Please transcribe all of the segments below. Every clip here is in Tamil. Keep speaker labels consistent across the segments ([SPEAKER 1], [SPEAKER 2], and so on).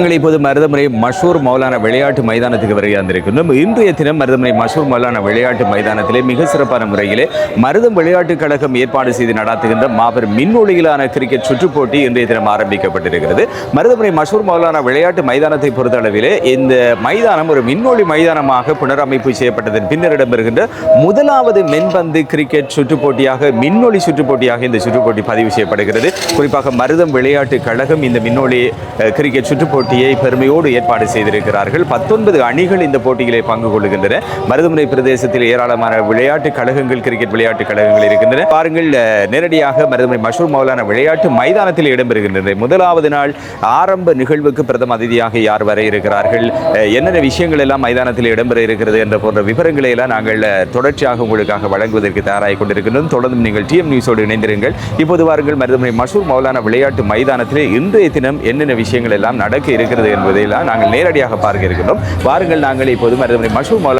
[SPEAKER 1] இப்போது மருதமுனை மஷூர் மௌலானா விளையாட்டு மைதானத்துக்கு வருகின்றிருக்கின்றோம். இன்றைய தினம் மருதமுனை மஷூர் மௌலானா விளையாட்டு மைதானத்திலே மிக சிறப்பான முறையிலே மருதம் விளையாட்டுக் கழகம் ஏற்பாடு செய்து நடத்துகின்ற மாபெரும் மின்னொலியிலான கிரிக்கெட் சுற்றுப் போட்டி இன்றைய தினம் ஆரம்பிக்கப்பட்டிருக்கிறது. மருதமுனை மஷூர் மௌலானா விளையாட்டு மைதானத்தை பொறுத்தளவிலே இந்த மைதானம் ஒரு மின்னொலி மைதானமாக புனரமைப்பு செய்யப்பட்டதன் பின்னர் இடம்பெறுகின்ற முதலாவது மென்பந்து கிரிக்கெட் சுற்றுப் போட்டியாக மின்னொலி சுற்றுப் போட்டியாக இந்த சுற்றுப் போட்டி பதிவு செய்யப்படுகிறது. குறிப்பாக மருதம் விளையாட்டுக் கழகம் இந்த மின்னொலி கிரிக்கெட் சுற்றுப் போட்டியை பெருமையோடு ஏற்பாடு செய்திருக்கிறார்கள். 19 அணிகள் இந்த போட்டியிலே பங்கு கொள்கின்றன. மருதமுனை பிரதேசத்தில் ஏராளமான விளையாட்டு கழகங்கள், கிரிக்கெட் விளையாட்டு கழகங்கள் இருக்கின்றன. பாருங்கள், நேரடியாக மருதமுனை மஷூர் மௌலானா விளையாட்டு மைதானத்தில் இடம்பெறுகின்றன. முதலாவது நாள் ஆரம்ப நிகழ்வுக்கு பிரதம அதிதியாக யார் வர இருக்கிறார்கள், என்னென்ன விஷயங்கள் எல்லாம் மைதானத்தில் இடம்பெற இருக்கிறது என்ற போன்ற விவரங்களை எல்லாம் நாங்கள் தொடர்ச்சியாக உங்களுக்காக வழங்குவதற்கு தயாராகிக் கொண்டிருக்கின்றோம். தொடர்ந்து நீங்கள் டிஎம் நியூஸோடு இணைந்திருங்கள். இப்போது வாருங்கள், மருதமுனை மஷூர் மௌலானா விளையாட்டு மைதானத்திலே இன்றைய தினம் என்னென்ன விஷயங்கள் எல்லாம் நடக்க இருக்கிறது என்பதையெல்லாம் நாங்கள் நேரடியாக பார்க்க இருக்கின்றோம். வாருங்கள், நாங்கள் இப்போது மருதமுனை மஷூர் மௌலானா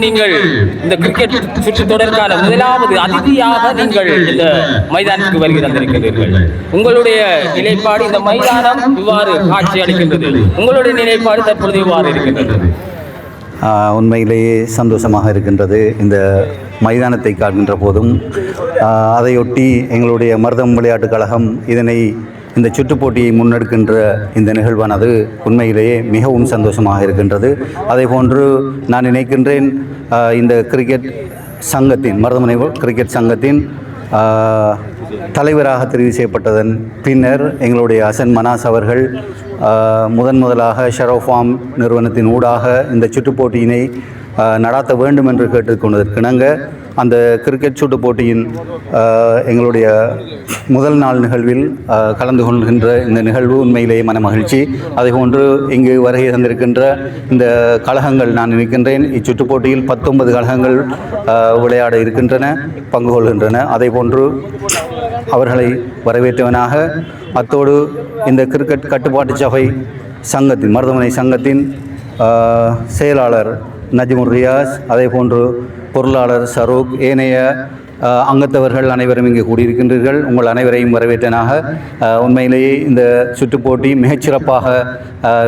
[SPEAKER 2] நீங்கள் இந்த கிரிக்கெட் சுற்று தொடர்கான முதலாவது அதிதியாக நீங்கள் இந்த மைதானத்துக்கு வருகை தந்திருக்கிறீர்கள். உங்களுடைய நிலைப்பாடு, இந்த மைதானம் இவ்வாறு காட்சி அளிக்கின்றது, உங்களுடைய நிலைப்பாடு தற்பொழுது இவ்வாறு இருக்கின்றது?
[SPEAKER 3] உண்மையிலேயே சந்தோஷமாக இருக்கின்றது. இந்த மைதானத்தை காண்கின்ற போதும் அதையொட்டி எங்களுடைய மருதம் விளையாட்டுக் கழகம் இந்த சுற்றுப்போட்டியை முன்னெடுக்கின்ற இந்த நிகழ்வானது உண்மையிலேயே மிகவும் சந்தோஷமாக இருக்கின்றது. அதே போன்று நான் நினைக்கின்றேன், இந்த கிரிக்கெட் சங்கத்தின் மருதமுனை கிரிக்கெட் சங்கத்தின் தலைவராக தெரிவு செய்யப்பட்டதன் பின்னர் எங்களுடைய ஹசன் மனாஸ் அவர்கள் முதலாக ஷரோஃபார்ம் நிறுவனத்தின் ஊடாக இந்த சுற்றுப்போட்டியினை நடாத்த வேண்டும் என்று கேட்டுக்கொண்டதற்கிணங்க அந்த கிரிக்கெட் சூட்டு போட்டியின் எங்களுடைய முதல் நாள் நிகழ்வில் கலந்து கொள்கின்ற இந்த நிகழ்வு உண்மையிலேயே மன மகிழ்ச்சி. அதேபோன்று இங்கு வருகை தந்திருக்கின்ற இந்த கழகங்கள், நான் நினைக்கின்றேன் இச்சுற்றுப் போட்டியில் 19 கழகங்கள் விளையாட இருக்கின்றன, பங்கு கொள்கின்றன. அதேபோன்று அவர்களை வரவேற்றவனாக அத்தோடு இந்த கிரிக்கெட் கட்டுப்பாட்டு சபை சங்கத்தின், மருதமனை சங்கத்தின் செயலாளர் நஜ்முர் ரியாஸ், அதேபோன்று பொருளாளர் சரூக், ஏனைய அங்கத்தவர்கள் அனைவரும் இங்கே கூடியிருக்கின்றீர்கள். உங்கள் அனைவரையும் வரவேற்றனாக உண்மையிலேயே இந்த சுற்றுப்போட்டி மிகச்சிறப்பாக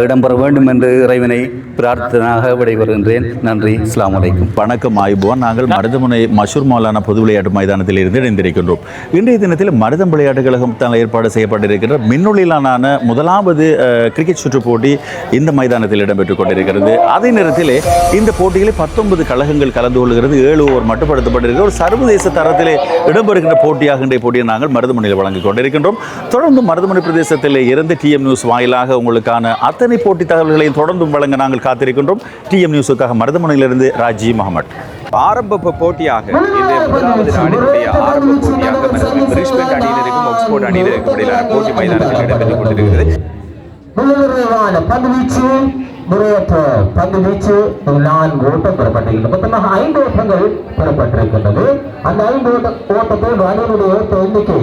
[SPEAKER 3] இடம்பெற வேண்டும் என்று இறைவனை பிரார்த்தனாக விடைபெறுகின்றேன். நன்றி. அஸ்ஸலாமு அலைக்கும்.
[SPEAKER 1] வணக்கம் ஆய்போன். நாங்கள் மருதமுனை மஷூர் மௌலானா பொது விளையாட்டு மைதானத்தில் இருந்து இணைந்திருக்கின்றோம். இன்றைய தினத்தில் மருதம் விளையாட்டு கழகத்தால் ஏற்பாடு செய்யப்பட்டிருக்கின்ற மின்னொளியிலான முதலாவது கிரிக்கெட் சுற்றுப் போட்டி இந்த மைதானத்தில் இடம்பெற்றுக் கொண்டிருக்கிறது. அதே நேரத்தில் இந்த போட்டியில் 19 கழகங்கள் கலந்து கொள்கிறது. 7 ஓவர் மட்டுப்படுத்தப்பட்டிருக்கிற ஒரு சர்வதேச தரத்திலே இடம்பெறுகின்ற போட்டியாக இன்றைய போட்டியை நாங்கள் மருதமுனையில் வழங்கிக் கொண்டிருக்கின்றோம். தொடர்ந்து மருதமுனை பிரதேசத்தில் இருந்து டிஎம் நியூஸ் வாயிலாக உங்களுக்கான அத்தனை போட்டி தகவல்களையும் தொடர்ந்து வழங்க நாங்கள் காத்திருக்கின்றோம். டிஎம் நியூஸுக்காக மருதமுனையிலிருந்து ராஜி முகமது. ஆரம்ப போட்டியாக இந்த முதலாவது நாளினுடைய ஆரம்ப போட்டியாக பிரிஸ்பேன் அணியினருக்கும் ஆக்ஸ்போர்ட் அணியினருக்கும் இடையிலான போட்டி மைதானத்தில் இடம்பெற்றுக் கொண்டிருக்கிறது.
[SPEAKER 4] முறையற்ற பந்து வீச்சு 4 ஓட்டம் பெறப்பட்டிருக்கிறது. மொத்தமாக 5 ஓட்டங்கள் பெறப்பட்டிருக்கின்றது. அந்த 5 ஓட்டத்தை அணியினுடைய எண்ணிக்கை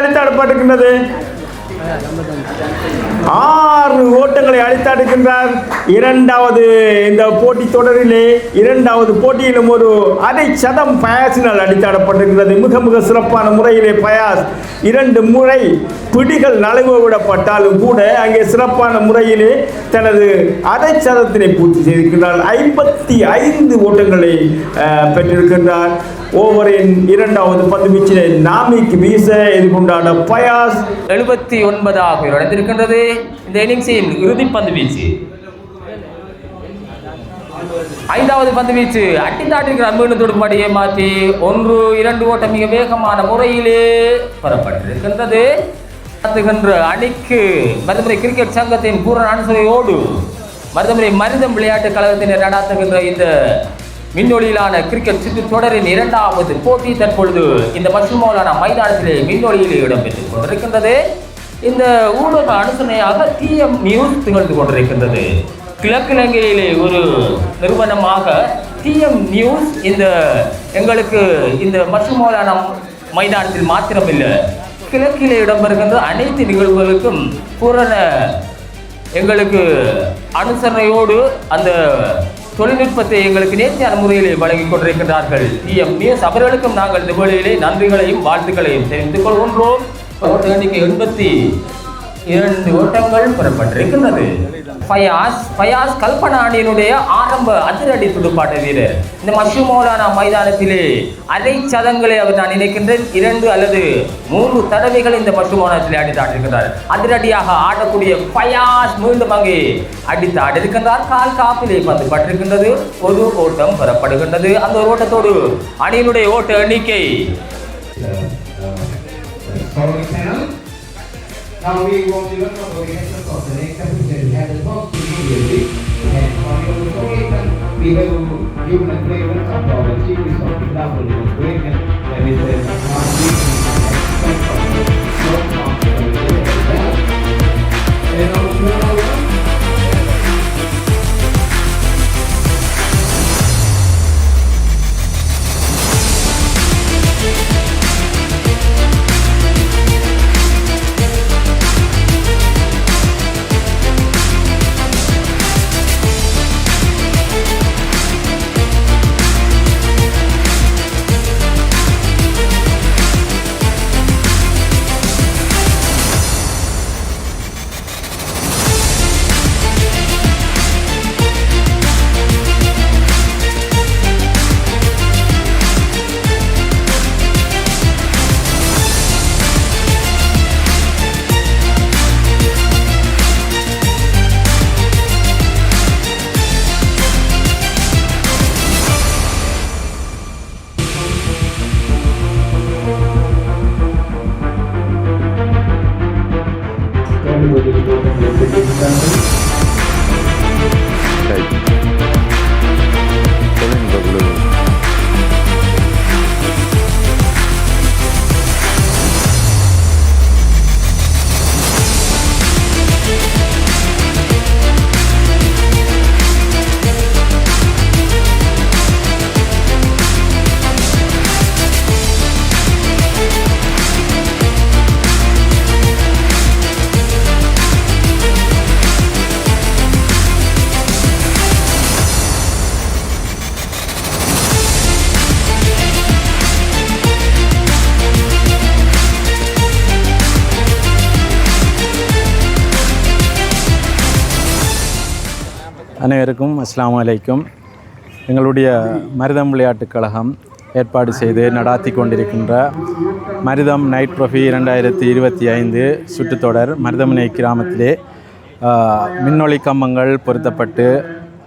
[SPEAKER 5] அளித்தாடப்பட்டிருக்கின்றது. 6 ஓட்டங்களை அளித்தாடுகின்றார். இரண்டாவது இந்த போட்டி தொடரிலே இரண்டாவது போட்டியிலும் ஒரு அரை சதம் பயாசினால் அடித்தாடப்பட்டிருக்கிறது. மிக சிறப்பான முறையிலே பயாஸ் 2 முறை பிடிகள் நழுவ விடப்பட்டாலும் கூட அங்கே சிறப்பான முறையிலே தனது அரை சதத்தினை பூர்த்தி செய்திருக்கிறார். 55 ஓட்டங்களை பெற்றிருக்கின்றார். ஓவரின் இரண்டாவது பந்து வீச்சிலே நாமிக்கு வீச எதிர்கொண்டாட பயாஸ்
[SPEAKER 2] 79 நடந்திருக்கின்றது. இந்த இன்னிங்ஸின் இறுதி பந்து வீச்சு 5வது பந்து வீச்சு அட்டித்தாட்டிருக்கிறார். மீண்டும் தொடுப்படியை மாற்றி 1-2 ஓட்டம் மிக வேகமான முறையிலே பெறப்பட்டிருக்கின்றது. அணிக்கு மருதமுனை கிரிக்கெட் சங்கத்தின் பூரண அனுசரையோடு மருதமுனை மருதம் விளையாட்டு கழகத்தினர் நடாத்துகின்ற இந்த மின்னொலியிலான கிரிக்கெட் சுற்று தொடரின் 2வது போட்டி தற்பொழுது இந்த மஷூர் மௌலானா மைதானத்திலே மின்னொலியிலே இடம்பெற்றுக் கொண்டிருக்கின்றது. இந்த ஊடக அனுசரணையாக டிஎம் நியூஸ் திகழ்ந்து கொண்டிருக்கின்றது. கிழக்கிழங்கையிலே ஒரு நிறுவனமாக டிஎம் நியூஸ் எங்களுக்கு இந்த மஷூர் மௌலானா மைதானத்தில் மாத்திரமில்லை, கிழக்கிலே இடம்பெறுகின்ற அனைத்து நிகழ்வுகளுக்கும் பூரண எங்களுக்கு அனுசரணையோடு அந்த தொழில்நுட்பத்தை எங்களுக்கு நேர்த்தியான முறையிலே வழங்கிக் கொண்டிருக்கின்றார்கள். டிஎம் நியூஸ் அவர்களுக்கும் நாங்கள் இந்த வேளையிலே நன்றிகளையும் வாழ்த்துக்களையும் தெரிவித்துக் கொள்கின்றோம். ஓட்ட எண்ணிக்கை 82 ஓட்டங்கள் பெறப்பட்டிருக்கின்றது. ஃபயாஸ் கல்பனா அணியினுடைய ஆரம்ப அதிரடி துடுப்பாட்ட வீரர். இந்த மஷூர் மௌலானா மைதானத்திலே அரை சதங்களை அவர் நான் நினைக்கின்றேன் 2 அல்லது 3 தடவைகள் இந்த மஷூர் மௌலானத்திலே அடித்தாடிருக்கிறார். அதிரடியாக ஆடக்கூடிய ஃபயாஸ் மீண்டும் அங்கே அடித்தாடிருக்கின்றார். கால் காப்பிலே பந்து பட்டிருக்கின்றது. ஒரு ஓட்டம் பெறப்படுகின்றது. அந்த ஒரு ஓட்டத்தோடு அணியினுடைய ஓட்ட எண்ணிக்கை
[SPEAKER 6] Now we want to learn about the essence of the next episode. We have the first immediately, and on the story, we will give the play welcome to our chief of the example. It was great, and there is a and also 20 ஓட்டங்களை பெற்றிருக்கிறார்கள்.
[SPEAKER 7] அனைவருக்கும் அஸ்ஸலாமு அலைக்கும். எங்களுடைய மருதம் விளையாட்டுக் கழகம் ஏற்பாடு செய்து நடாத்தி கொண்டிருக்கின்ற மருதம் நைட் ட்ரோஃபி 2025 சுற்றுத்தொடர் மருதமனை கிராமத்திலே மின்னொளி கம்பங்கள் பொருத்தப்பட்டு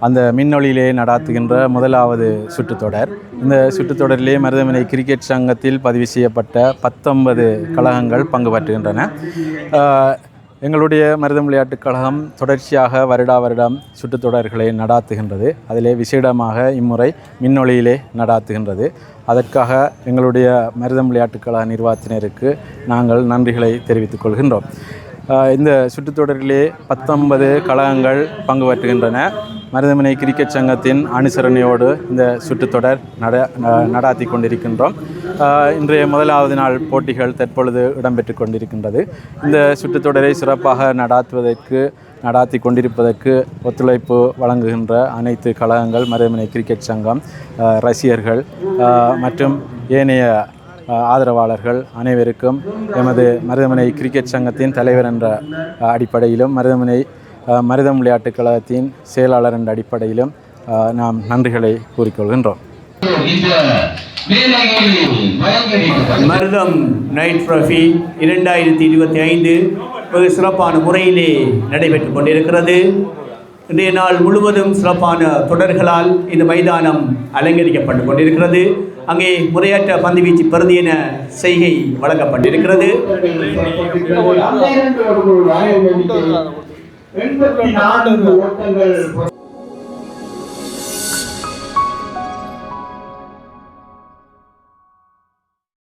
[SPEAKER 7] அந்த மின்னொளியிலே நடாத்துகின்ற முதலாவது சுற்றுத்தொடர். இந்த சுற்றுத்தொடரிலே மருதமனை கிரிக்கெட் சங்கத்தில் பதிவு செய்யப்பட்ட 19 கழகங்கள் பங்கு பற்றுகின்றன. எங்களுடைய மருதம் விளையாட்டுக் கழகம் தொடர்ச்சியாக வருடம் சுற்றுத்தொடர்களை நடாத்துகின்றது. அதிலே விசேடமாக இம்முறை மின்னொளியிலே நடாத்துகின்றது. அதற்காக எங்களுடைய மருதம் விளையாட்டுக் கழக நிர்வாகத்தினருக்கு நாங்கள் நன்றிகளை தெரிவித்துக் கொள்கின்றோம். இந்த சுற்றுத்தொடரிலே 19 கழகங்கள் பங்கு பற்றுகின்றன. மருதமனை கிரிக்கெட் சங்கத்தின் அனுசரணையோடு இந்த சுற்றுத்தொடர் நடாத்தி கொண்டிருக்கின்றோம். இன்றைய முதலாவது நாள் போட்டிகள் தற்பொழுது இடம்பெற்று கொண்டிருக்கின்றது. இந்த சுற்றுத்தொடரை சிறப்பாக நடாத்தி கொண்டிருப்பதற்கு ஒத்துழைப்பு வழங்குகின்ற அனைத்து கழகங்கள், மருதமனை கிரிக்கெட் சங்கம், ரசிகர்கள் மற்றும் ஏனைய ஆதரவாளர்கள் அனைவருக்கும் எமது மருதமனை கிரிக்கெட் சங்கத்தின் தலைவர் என்ற அடிப்படையிலும் மருதம் விளையாட்டுக் கழகத்தின் செயலாளர் என்ற அடிப்படையிலும் நாம் நன்றிகளை கூறிக்கொள்கின்றோம்.
[SPEAKER 5] மருதம் நைட் ட்ரோஃபி 2025 வெகு சிறப்பான முறையிலே நடைபெற்று கொண்டிருக்கிறது. இன்றைய நாள் முழுவதும் சிறப்பான தொடர்களால் இந்த மைதானம் அலங்கரிக்கப்பட்டு கொண்டிருக்கிறது. அங்கே முறையற்ற பந்துவீச்சு பிரதி என செய்கை வழங்கப்பட்டிருக்கிறது.
[SPEAKER 6] 84 ஓட்டங்கள்